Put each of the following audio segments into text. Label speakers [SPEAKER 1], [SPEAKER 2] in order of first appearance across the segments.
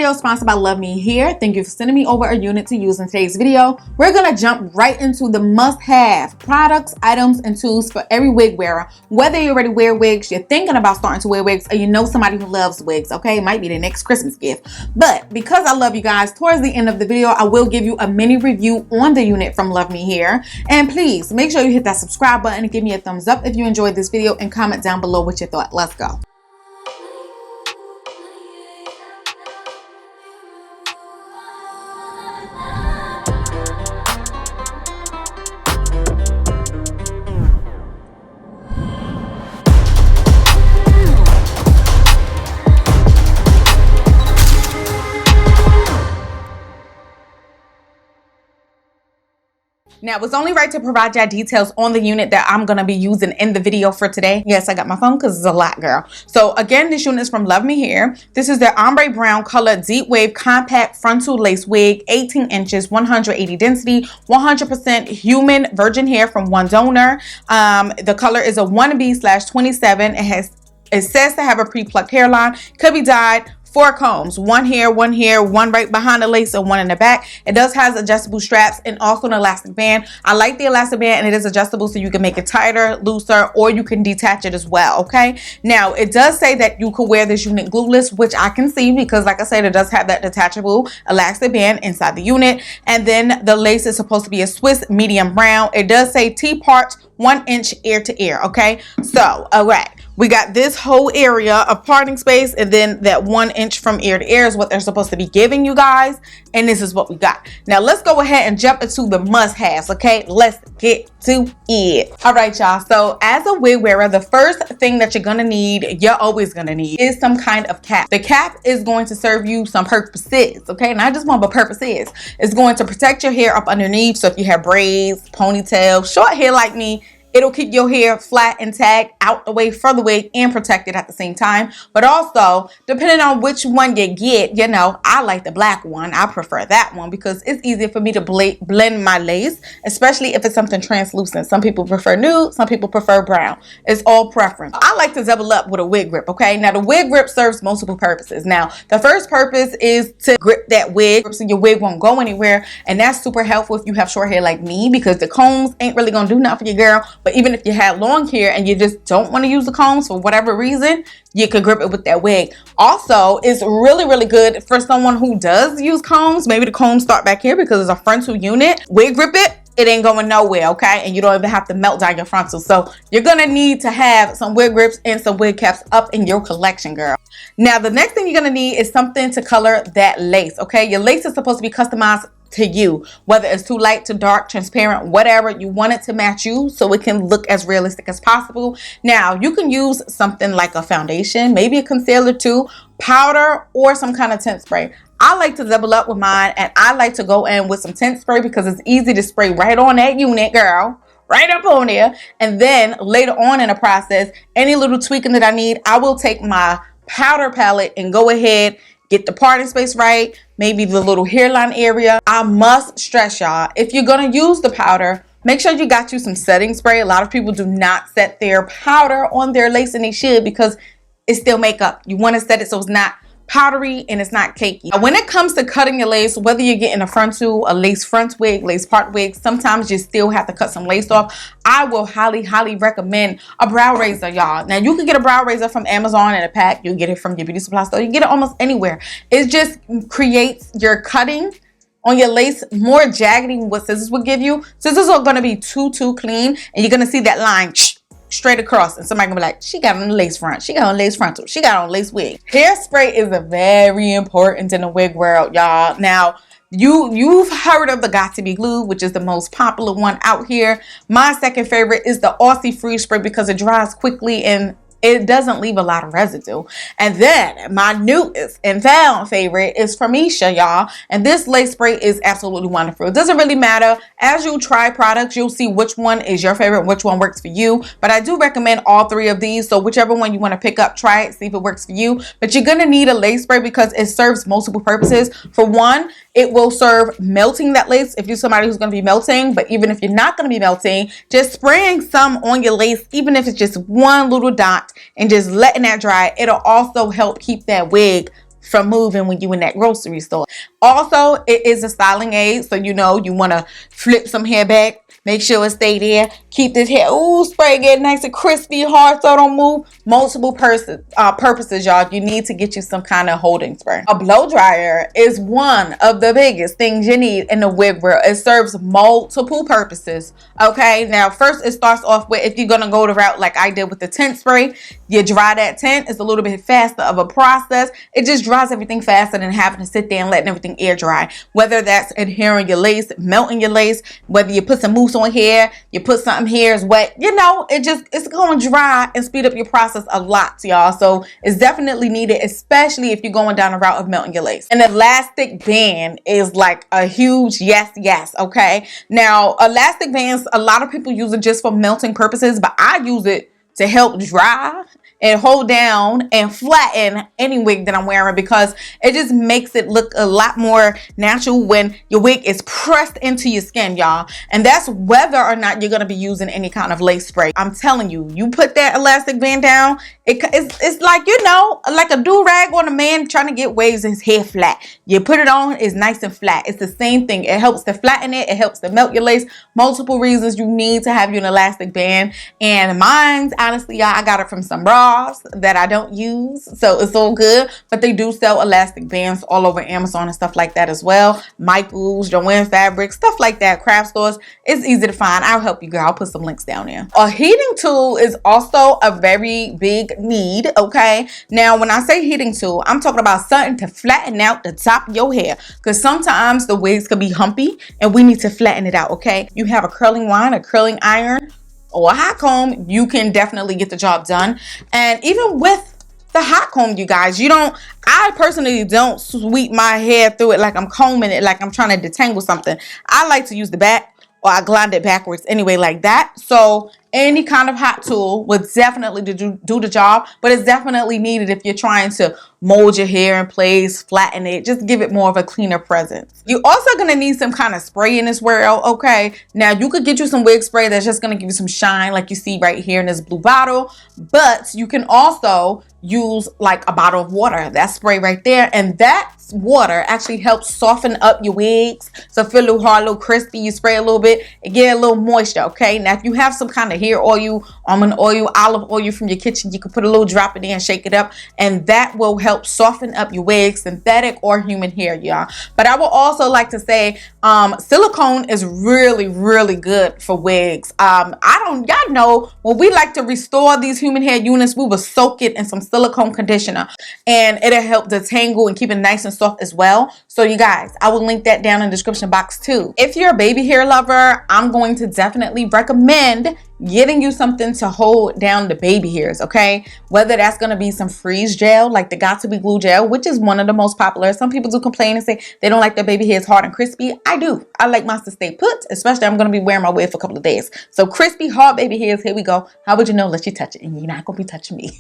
[SPEAKER 1] video is sponsored by LuvMe Hair. Thank you for sending me over a unit to use in today's video. We're gonna jump right into the must-have products, items, and tools for every wig wearer. Whether you already wear wigs, you're thinking about starting to wear wigs, or you know somebody who loves wigs, okay? It might be the next Christmas gift. But because I love you guys, towards the end of the video, I will give you a mini review on the unit from LuvMe Hair. And please make sure you hit that subscribe button and give me a thumbs up if you enjoyed this video, and comment down below what you thought. Let's go. Now, it's only right to provide y'all details on the unit that I'm going to be using in the video for today. Yes, I got my phone because it's a lot, girl. So again, this unit is from LuvMe Hair. This is their ombre brown color deep wave compact frontal lace wig, 18 inches, 180 density, 100% human virgin hair from one donor. The color is a 1B/27. It says to have a pre-plucked hairline. Could be dyed. 4 combs, one here, one right behind the lace, and one in the back. It does have adjustable straps and also an elastic band. I like the elastic band, and it is adjustable, so you can make it tighter, looser, or you can detach it as well, okay? Now, it does say that you could wear this unit glueless, which I can see because, like I said, it does have that detachable elastic band inside the unit. And then the lace is supposed to be a Swiss medium brown. It does say T-part 1 inch ear to ear, okay? So, all right. We got this whole area of parting space, and then that 1 inch from ear to ear is what they're supposed to be giving you guys. And this is what we got. Now let's go ahead and jump into the must-haves, okay? Let's get to it. All right, y'all. So as a wig wearer, the first thing that you're gonna need, you're always gonna need, is some kind of cap. The cap is going to serve you some purposes, okay? Not just one, but purposes. It's going to protect your hair up underneath. So if you have braids, ponytails, short hair like me, it'll keep your hair flat and tagged out the way for the wig and protected at the same time. But also, depending on which one you get, you know, I like the black one. I prefer that one because it's easier for me to blend my lace, especially if it's something translucent. Some people prefer nude, some people prefer brown. It's all preference. I like to double up with a wig grip, okay? Now, the wig grip serves multiple purposes. Now, the first purpose is to grip that wig so your wig won't go anywhere. And that's super helpful if you have short hair like me, because the combs ain't really gonna do nothing for your girl. But even if you have long hair and you just don't want to use the combs for whatever reason, you could grip it with that wig. Also, it's really, really good for someone who does use combs. Maybe the combs start back here because it's a frontal unit. Wig grip it. It ain't going nowhere, okay? And you don't even have to melt down your frontal. So you're gonna need to have some wig grips and some wig caps up in your collection, girl. Now, the next thing you're gonna need is something to color that lace, okay? Your lace is supposed to be customized to you, whether it's too light, too dark, transparent, whatever. You want it to match you so it can look as realistic as possible. Now, you can use something like a foundation, maybe a concealer too, powder, or some kind of tint spray. I like to double up with mine, and I like to go in with some tint spray because it's easy to spray right on that unit, girl. Right up on there. And then later on in the process, any little tweaking that I need, I will take my powder palette and go ahead, get the parting space right, maybe the little hairline area. I must stress, y'all, if you're gonna use the powder, make sure you got you some setting spray. A lot of people do not set their powder on their lace, and they should, because it's still makeup. You want to set it so it's not powdery and it's not cakey. When it comes to cutting your lace, whether you're getting a frontal, a lace front wig, lace part wig, sometimes you still have to cut some lace off. I will highly, highly recommend a brow razor, y'all. Now, you can get a brow razor from Amazon in a pack. You can get it from your beauty supply store. You can get it almost anywhere. It just creates your cutting on your lace more jaggedy than what scissors would give you. Scissors are going to be too clean, and you're going to see that line straight across, and somebody gonna be like, she got on the lace front, she got on lace frontal, she got on lace wig. Hairspray is a very important in the wig world, y'all. Now, you've heard of the Got To Be Glue, which is the most popular one out here. My second favorite is the Aussie Freeze Spray because it dries quickly and it doesn't leave a lot of residue. And then my newest and found favorite is from Misha, y'all. And this lace spray is absolutely wonderful. It doesn't really matter. As you try products, you'll see which one is your favorite, which one works for you. But I do recommend all three of these. So whichever one you want to pick up, try it, see if it works for you. But you're going to need a lace spray because it serves multiple purposes. For one, it will serve melting that lace if you're somebody who's going to be melting. But even if you're not going to be melting, just spraying some on your lace, even if it's just one little dot, and just letting that dry, it'll also help keep that wig from moving when you in that grocery store. Also, it is a styling aid, so you know you want to flip some hair back. Make sure it stay there. Keep this hair, spray, get nice and crispy, hard so it don't move. Multiple purposes, y'all. You need to get you some kind of holding spray. A blow dryer is one of the biggest things you need in the wig world. It serves multiple purposes. Okay, now first it starts off with, if you're gonna go the route like I did with the tint spray, you dry that tint. It's a little bit faster of a process. It just dries everything faster than having to sit there and letting everything air dry. Whether that's adhering your lace, melting your lace, whether you put some mousse on here, you put something here is wet, you know, it's going to dry and speed up your process a lot, y'all. So it's definitely needed, especially if you're going down the route of melting your lace. An elastic band is like a huge yes, okay? Now, elastic bands, a lot of people use it just for melting purposes, but I use it to help dry and hold down and flatten any wig that I'm wearing, because it just makes it look a lot more natural when your wig is pressed into your skin, y'all. And that's whether or not you're gonna be using any kind of lace spray. I'm telling you, you put that elastic band down, it's like, you know, like a do-rag on a man trying to get waves in his hair flat. You put it on, it's nice and flat. It's the same thing. It helps to flatten it. It helps to melt your lace. Multiple reasons you need to have you an elastic band. And mine's, honestly, y'all, I got it from some bras that I don't use, so it's all good. But they do sell elastic bands all over Amazon and stuff like that as well. Michael's, Joanne Fabric, stuff like that, craft stores. It's easy to find. I'll help you, girl. I'll put some links down there. A heating tool is also a very big need, okay? Now, when I say heating tool, I'm talking about something to flatten out the top of your hair, because sometimes the wigs can be humpy and we need to flatten it out, okay? You have a curling wand, a curling iron, or a hot comb, you can definitely get the job done. And even with the hot comb, you guys, I personally don't sweep my hair through it like I'm combing it, like I'm trying to detangle something. I like to use the back, or I glide it backwards anyway, like that. So any kind of hot tool would definitely do the job, but it's definitely needed if you're trying to mold your hair in place, flatten it, just give it more of a cleaner presence. You're also gonna need some kind of spray in this world, okay? Now, you could get you some wig spray that's just gonna give you some shine, like you see right here in this blue bottle, but you can also use like a bottle of water, that spray right there, and that water actually helps soften up your wigs, so feel a little hard, a little crispy. You spray a little bit and get a little moisture, okay? Now, if you have some kind of hair oil, almond oil, olive oil from your kitchen, you can put a little drop in there and shake it up, and that will help soften up your wig, synthetic or human hair, y'all. But I would also like to say silicone is really, really good for wigs. Y'all know, when we like to restore these human hair units, we will soak it in some silicone conditioner, and it'll help detangle and keep it nice and soft as well. So you guys, I will link that down in the description box too. If you're a baby hair lover, I'm going to definitely recommend getting you something to hold down the baby hairs, okay? Whether that's going to be some freeze gel, like the Got2b glue gel, which is one of the most popular. Some people do complain and say they don't like their baby hairs hard and crispy. I do. I like mine to stay put, especially I'm going to be wearing my wig for a couple of days. So crispy, hard baby hairs, here we go. How would you know? Let you touch it, and you're not going to be touching me.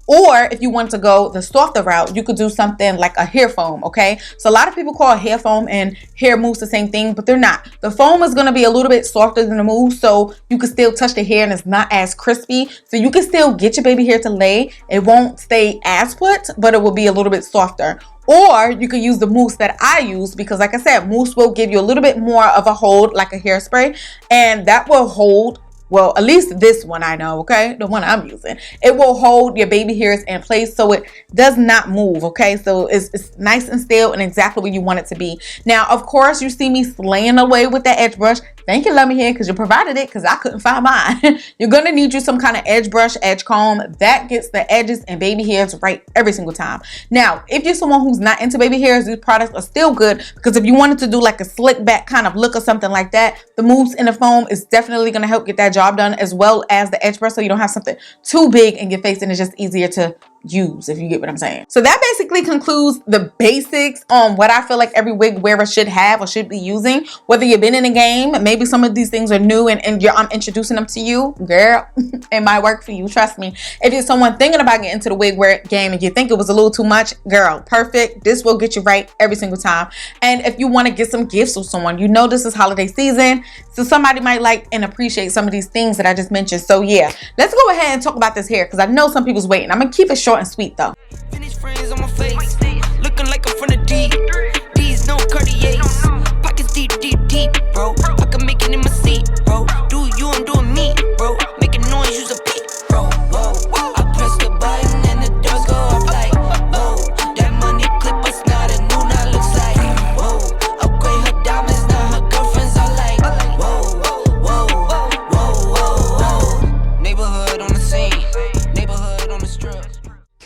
[SPEAKER 1] Or if you want to go the softer route, you could do something like a hair foam, okay? So a lot of people call hair foam and hair mousse the same thing, but they're not. The foam is going to be a little bit softer than the mousse, so you can still touch the hair and it's not as crispy, so you can still get your baby hair to lay. It won't stay as put, but it will be a little bit softer. Or you can use the mousse that I use, because like I said, mousse will give you a little bit more of a hold, like a hairspray, and that will hold, well, at least this one I know, okay? The one I'm using. It will hold your baby hairs in place so it does not move, okay? So it's nice and still and exactly where you want it to be. Now, of course, you see me slaying away with that edge brush. Thank you, LuvMe Hair, because you provided it, because I couldn't find mine. You're going to need you some kind of edge brush, edge comb. That gets the edges and baby hairs right every single time. Now, if you're someone who's not into baby hairs, these products are still good, because if you wanted to do like a slick back kind of look or something like that, the mousse and the foam is definitely going to help get that job done, as well as the edge brush, so you don't have something too big in your face and it's just easier to use, if you get what I'm saying. So that basically concludes the basics on what I feel like every wig wearer should have or should be using. Whether you've been in the game, maybe some of these things are new and I'm introducing them to you, girl, it might work for you, trust me. If you're someone thinking about getting into the wig wear game and you think it was a little too much, girl, perfect. This will get you right every single time. And if you want to get some gifts with someone, you know this is holiday season, so somebody might like and appreciate some of these things that I just mentioned. So yeah, let's go ahead and talk about this hair, because I know some people's waiting. I'm gonna keep it short and sweet though. Finish friends on my face. Look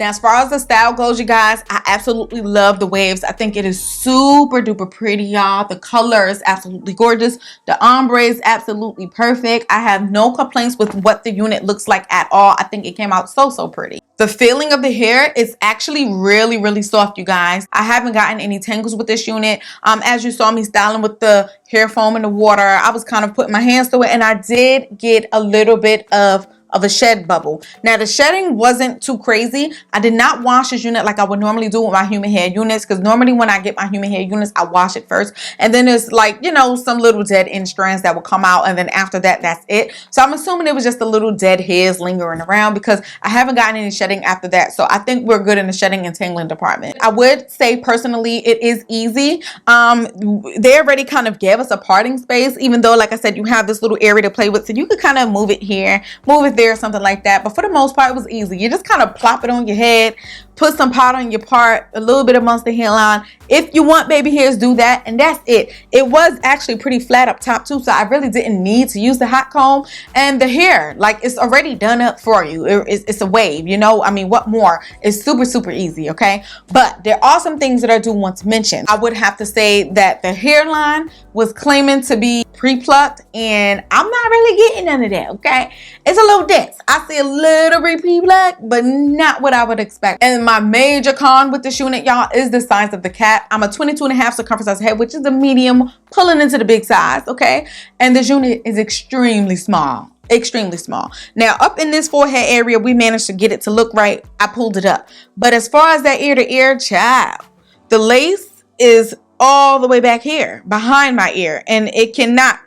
[SPEAKER 1] Now, as far as the style goes, you guys, I absolutely love the waves. I think it is super duper pretty, y'all. The color is absolutely gorgeous. The ombre is absolutely perfect. I have no complaints with what the unit looks like at all. I think it came out so pretty. The feeling of the hair is actually really soft, you guys. I haven't gotten any tangles with this unit. As you saw me styling with the hair foam in the water, I was kind of putting my hands through it, and I did get a little bit of a shed bubble. Now, the shedding wasn't too crazy. I did not wash this unit like I would normally do with my human hair units, because normally when I get my human hair units, I wash it first, and then there's like, you know, some little dead end strands that will come out, and then after that, that's it. So I'm assuming it was just a little dead hairs lingering around, because I haven't gotten any shedding after that. So I think we're good in the shedding and tangling department. I would say personally, it is easy. They already kind of gave us a parting space, even though, like I said, you have this little area to play with, so you could kind of move it here, move it there, or something like that. But for the most part, it was easy. You just kind of plop it on your head, put some powder on your part, a little bit amongst the hairline. If you want baby hairs, do that, and that's it. It was actually pretty flat up top too, so I really didn't need to use the hot comb. And the hair, like, it's already done up for you. It's a wave, you know. I mean, what more? It's super easy, okay? But there are some things that I do want to mention. I would have to say that the hairline was claiming to be pre-plucked, and I'm not really getting none of that, okay? It's a little dense. I see a little bit pre-plucked, but not what I would expect. And my major con with this unit, y'all, is the size of the cap. I'm a 22.5 circumference size head, which is a medium pulling into the big size, okay? And this unit is extremely small. Extremely small. Now, up in this forehead area, we managed to get it to look right. I pulled it up. But as far as that ear to ear, child, the lace is all the way back here behind my ear, and it cannot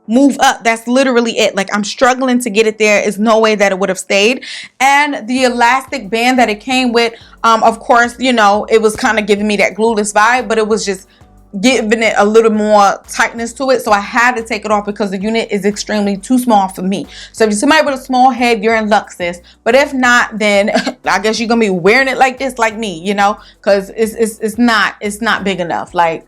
[SPEAKER 1] move up. That's literally it. Like, I'm struggling to get it there. Is no way that it would have stayed. And the elastic band that it came with, of course, you know, it was kind of giving me that glueless vibe, but it was just giving it a little more tightness to it. So I had to take it off because the unit is extremely too small for me. So if you're somebody with a small head, you're in luck, sis. But if not, then I guess you're gonna be wearing it like this, like me, you know, because it's not big enough. Like,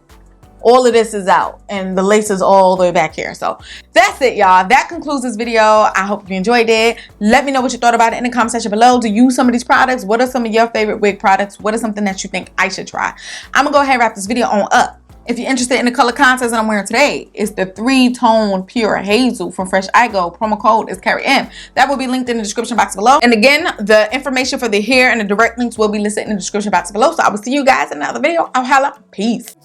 [SPEAKER 1] all of this is out, and the lace is all the way back here. So that's it, y'all. That concludes this video. I hope you enjoyed it. Let me know what you thought about it in the comment section below. Do you use some of these products? What are some of your favorite wig products? What is something that you think I should try? I'm gonna go ahead and wrap this video on up. If you're interested in the color contest that I'm wearing today, it's the 3-tone pure hazel from Fresh Igo. Promo code is CarrieM. That will be linked in the description box below. And again, the information for the hair and the direct links will be listed in the description box below. So I will see you guys in another video. I'll holla. Peace.